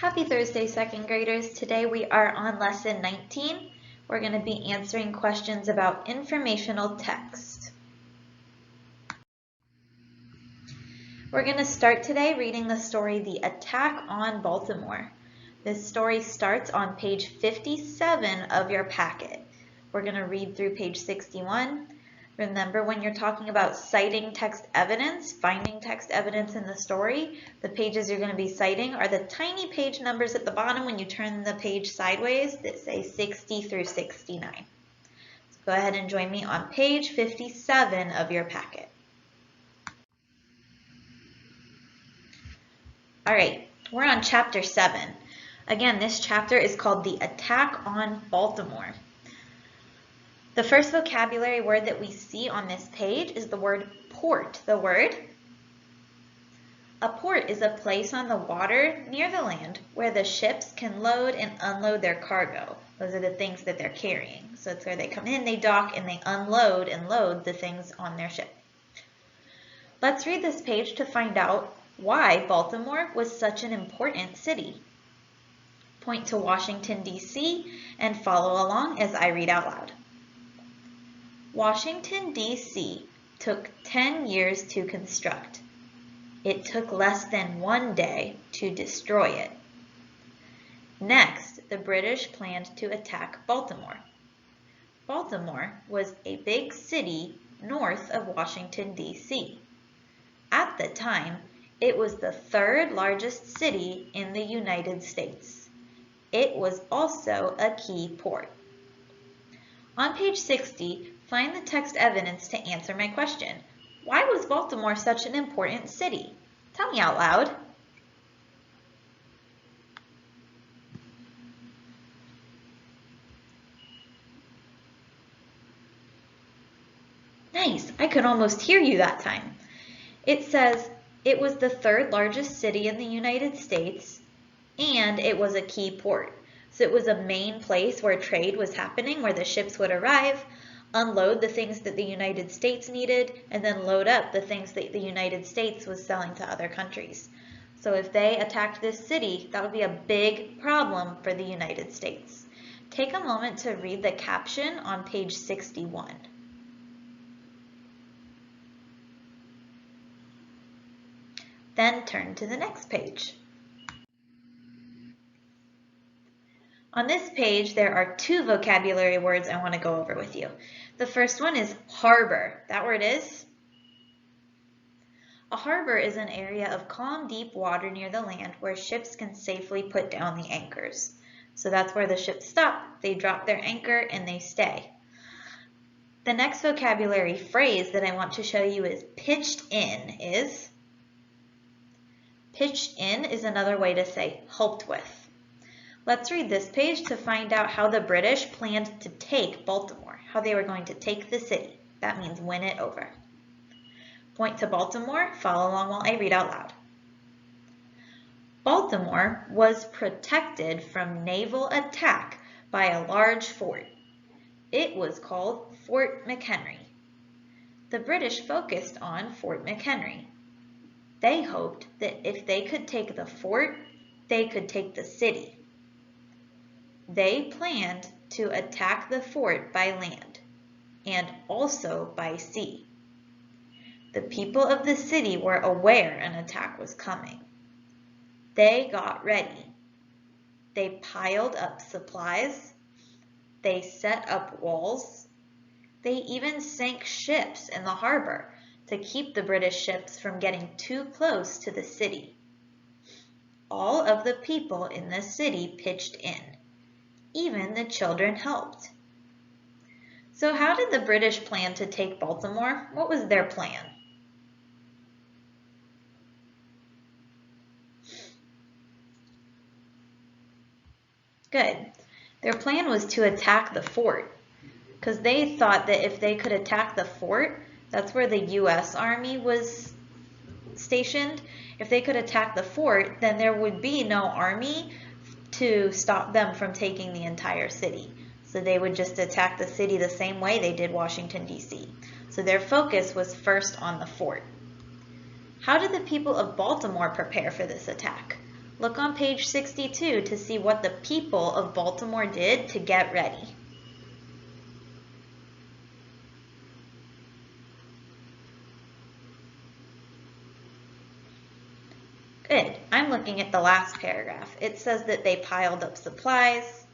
Happy Thursday, second graders. Today we are on lesson 19. We're going to be answering questions about informational text. We're going to start today reading the story, The Attack on Baltimore. This story starts on page 57 of your packet. We're going to read through page 61. Remember, when you're talking about citing text evidence, finding text evidence in the story, the pages you're going to be citing are the tiny page numbers at the bottom when you turn the page sideways that say 60 through 69. So go ahead and join me on page 57 of your packet. All right, we're on chapter 7. Again, this chapter is called The Attack on Baltimore. The first vocabulary word that we see on this page is the word port. The word? A port is a place on the water near the land where the ships can load and unload their cargo. Those are the things that they're carrying. So it's where they come in, they dock, and they unload and load the things on their ship. Let's read this page to find out why Baltimore was such an important city. Point to Washington, D.C. and follow along as I read out loud. Washington, D.C. took 10 years to construct. It took less than 1 day to destroy it. Next, the British planned to attack Baltimore. Baltimore was a big city north of Washington, D.C. At the time, it was the third largest city in the United States. It was also a key port. On page 60, find the text evidence to answer my question. Why was Baltimore such an important city? Tell me out loud. Nice, I could almost hear you that time. It says it was the third largest city in the United States and it was a key port. So it was a main place where trade was happening, where the ships would arrive, unload the things that the United States needed, and then load up the things that the United States was selling to other countries. So if they attacked this city, that would be a big problem for the United States. Take a moment to read the caption on page 61. Then turn to the next page. On this page, there are 2 vocabulary words I want to go over with you. The first one is harbor. That word is? A harbor is an area of calm, deep water near the land where ships can safely put down the anchors. So that's where the ships stop, they drop their anchor, and they stay. The next vocabulary phrase that I want to show you is pitched in is? Pitched in is another way to say helped with. Let's read this page to find out how the British planned to take Baltimore, how they were going to take the city. That means win it over. Point to Baltimore, follow along while I read out loud. Baltimore was protected from naval attack by a large fort. It was called Fort McHenry. The British focused on Fort McHenry. They hoped that if they could take the fort, they could take the city. They planned to attack the fort by land and also by sea. The people of the city were aware an attack was coming. They got ready. They piled up supplies. They set up walls. They even sank ships in the harbor to keep the British ships from getting too close to the city. All of the people in the city pitched in. Even the children helped. So how did the British plan to take Baltimore? What was their plan? Good. Their plan was to attack the fort because they thought that if they could attack the fort, that's where the U.S. Army was stationed. If they could attack the fort, then there would be no army to stop them from taking the entire city. So they would just attack the city the same way they did Washington, D.C. So their focus was first on the fort. How did the people of Baltimore prepare for this attack? Look on page 62 to see what the people of Baltimore did to get ready. Good. I'm looking at the last paragraph. It says that they piled up supplies,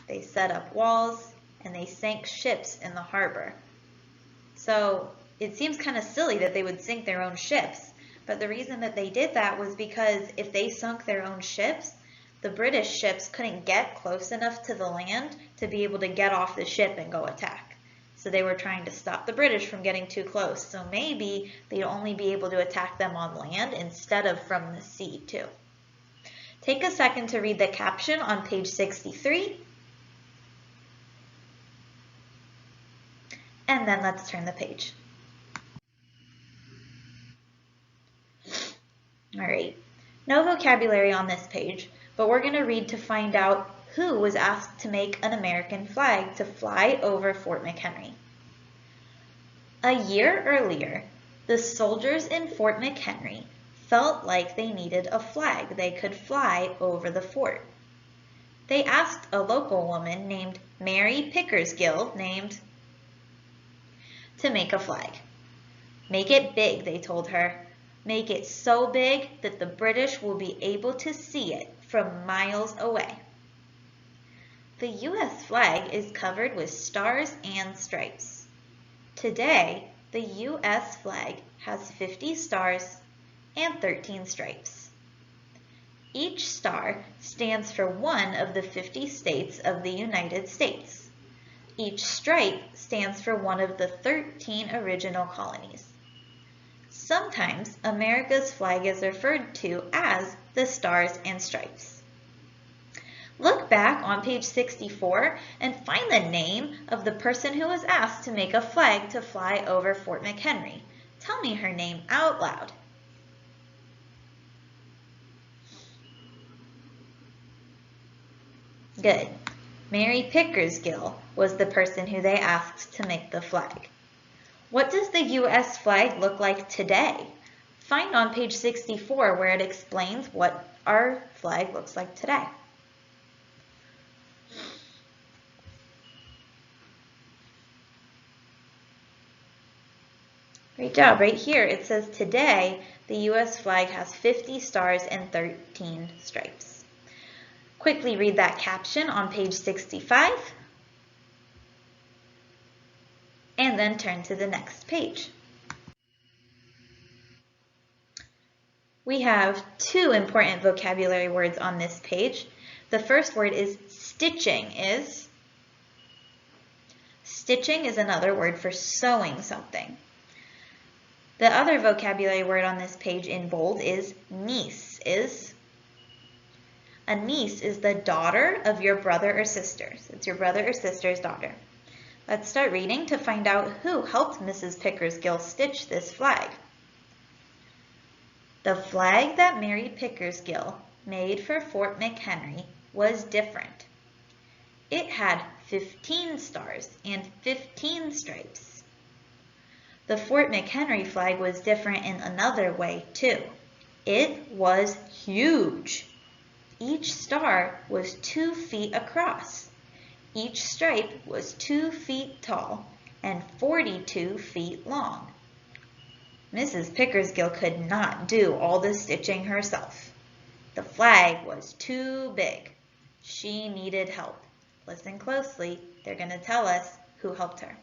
they set up walls, and they sank ships in the harbor. So it seems kind of silly that they would sink their own ships, but the reason that they did that was because if they sunk their own ships, the British ships couldn't get close enough to the land to be able to get off the ship and go attack. So they were trying to stop the British from getting too close. So maybe they'd only be able to attack them on land instead of from the sea too. Take a second to read the caption on page 63. And then let's turn the page. All right, no vocabulary on this page, but we're going to read to find out who was asked to make an American flag to fly over Fort McHenry. A year earlier, the soldiers in Fort McHenry felt like they needed a flag they could fly over the fort. They asked a local woman named Mary Pickersgill to make a flag. Make it big, they told her. Make it so big that the British will be able to see it from miles away. The U.S. flag is covered with stars and stripes. Today, the U.S. flag has 50 stars and 13 stripes. Each star stands for one of the 50 states of the United States. Each stripe stands for one of the 13 original colonies. Sometimes America's flag is referred to as the Stars and Stripes. Look back on page 64 and find the name of the person who was asked to make a flag to fly over Fort McHenry. Tell me her name out loud. Good. Mary Pickersgill was the person who they asked to make the flag. What does the U.S. flag look like today? Find on page 64 where it explains what our flag looks like today. Great job. Right here it says today the U.S. flag has 50 stars and 13 stripes. Quickly read that caption on page 65 and then turn to the next page. We have two important vocabulary words on this page. The first word is stitching. Stitching is another word for sewing something. The other vocabulary word on this page in bold is niece. A niece is the daughter of your brother or sister. It's your brother or sister's daughter. Let's start reading to find out who helped Mrs. Pickersgill stitch this flag. The flag that Mary Pickersgill made for Fort McHenry was different. It had 15 stars and 15 stripes. The Fort McHenry flag was different in another way too. It was huge. Each star was 2 feet across. Each stripe was 2 feet tall and 42 feet long. Mrs. Pickersgill could not do all the stitching herself. The flag was too big. She needed help. Listen closely. They're going to tell us who helped her.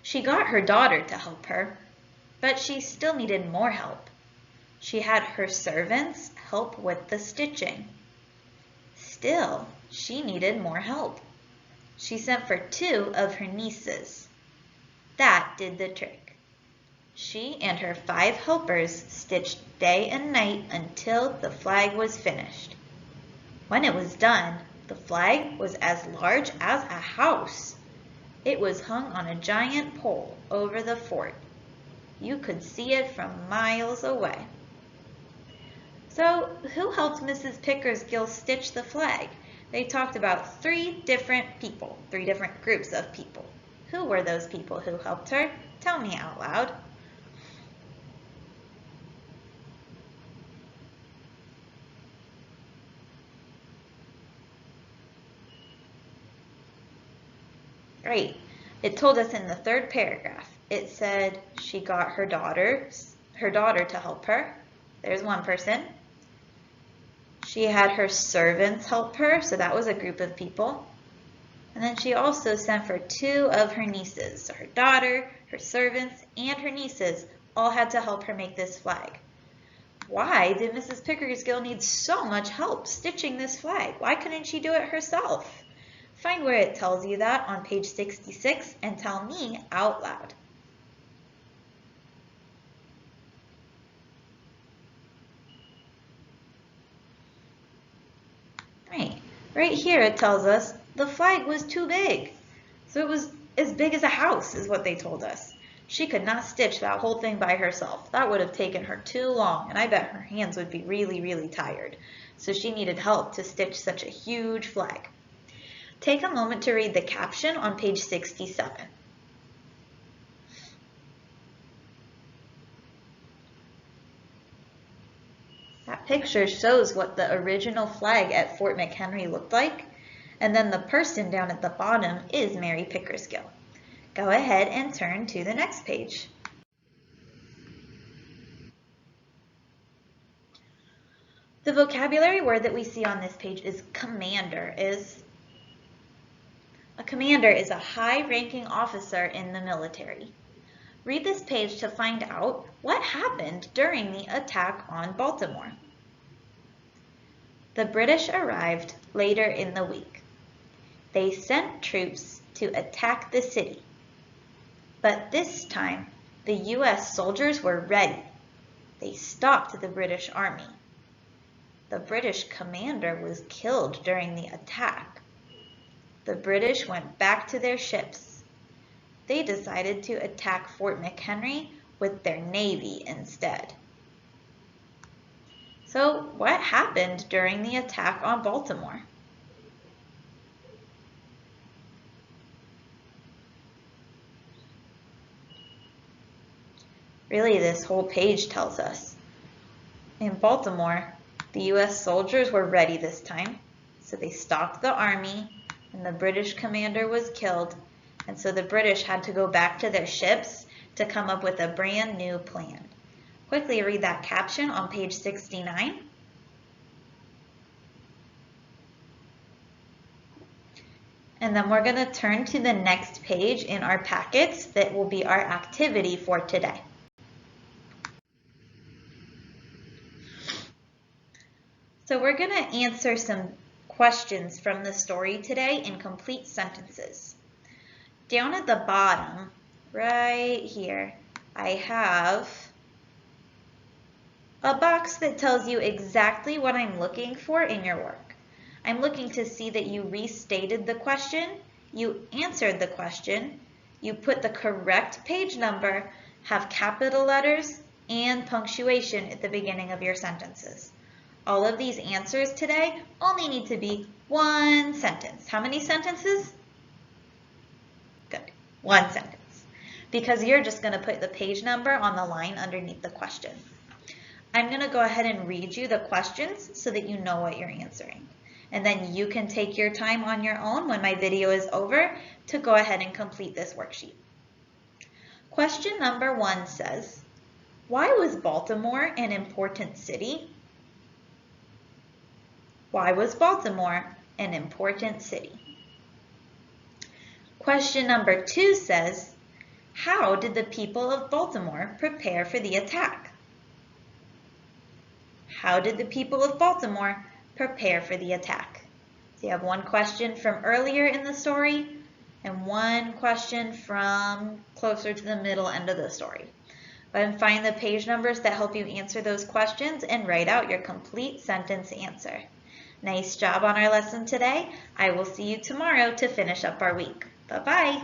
She got her daughter to help her, but she still needed more help. She had her servants help with the stitching. Still, she needed more help. She sent for 2 of her nieces. That did the trick. She and her 5 helpers stitched day and night until the flag was finished. When it was done, the flag was as large as a house. It was hung on a giant pole over the fort. You could see it from miles away. So, who helped Mrs. Pickersgill stitch the flag? They talked about 3 different people, 3 different groups of people. Who were those people who helped her? Tell me out loud. Great. It told us in the third paragraph. It said she got her daughter to help her. There's one person. She had her servants help her, so that was a group of people. And then she also sent for 2 of her nieces. So her daughter, her servants, and her nieces all had to help her make this flag. Why did Mrs. Pickersgill need so much help stitching this flag? Why couldn't she do it herself? Find where it tells you that on page 66 and tell me out loud. Right here it tells us the flag was too big. So it was as big as a house is what they told us. She could not stitch that whole thing by herself. That would have taken her too long, and I bet her hands would be really, really tired. So she needed help to stitch such a huge flag. Take a moment to read the caption on page 67. That picture shows what the original flag at Fort McHenry looked like, and then the person down at the bottom is Mary Pickersgill. Go ahead and turn to the next page. The vocabulary word that we see on this page is commander. A commander is a high-ranking officer in the military. Read this page to find out what happened during the attack on Baltimore. The British arrived later in the week. They sent troops to attack the city. But this time, the U.S. soldiers were ready. They stopped the British army. The British commander was killed during the attack. The British went back to their ships. They decided to attack Fort McHenry with their navy instead. So, what happened during the attack on Baltimore? Really, this whole page tells us. In Baltimore, the U.S. soldiers were ready this time, so they stopped the army, and the British commander was killed, and so the British had to go back to their ships to come up with a brand new plan. Quickly read that caption on page 69. And then we're going to turn to the next page in our packets that will be our activity for today. So we're going to answer some questions from the story today in complete sentences. Down at the bottom, right here, I have a box that tells you exactly what I'm looking for in your work. I'm looking to see that you restated the question, you answered the question, you put the correct page number, have capital letters, and punctuation at the beginning of your sentences. All of these answers today only need to be one sentence. How many sentences? Good, one sentence. Because you're just going to put the page number on the line underneath the question. I'm going to go ahead and read you the questions so that you know what you're answering. And then you can take your time on your own when my video is over to go ahead and complete this worksheet. Question number 1 says, why was Baltimore an important city? Why was Baltimore an important city? Question number 2 says, how did the people of Baltimore prepare for the attack? How did the people of Baltimore prepare for the attack? So you have one question from earlier in the story and one question from closer to the middle end of the story. Go ahead and find the page numbers that help you answer those questions and write out your complete sentence answer. Nice job on our lesson today. I will see you tomorrow to finish up our week. Bye-bye.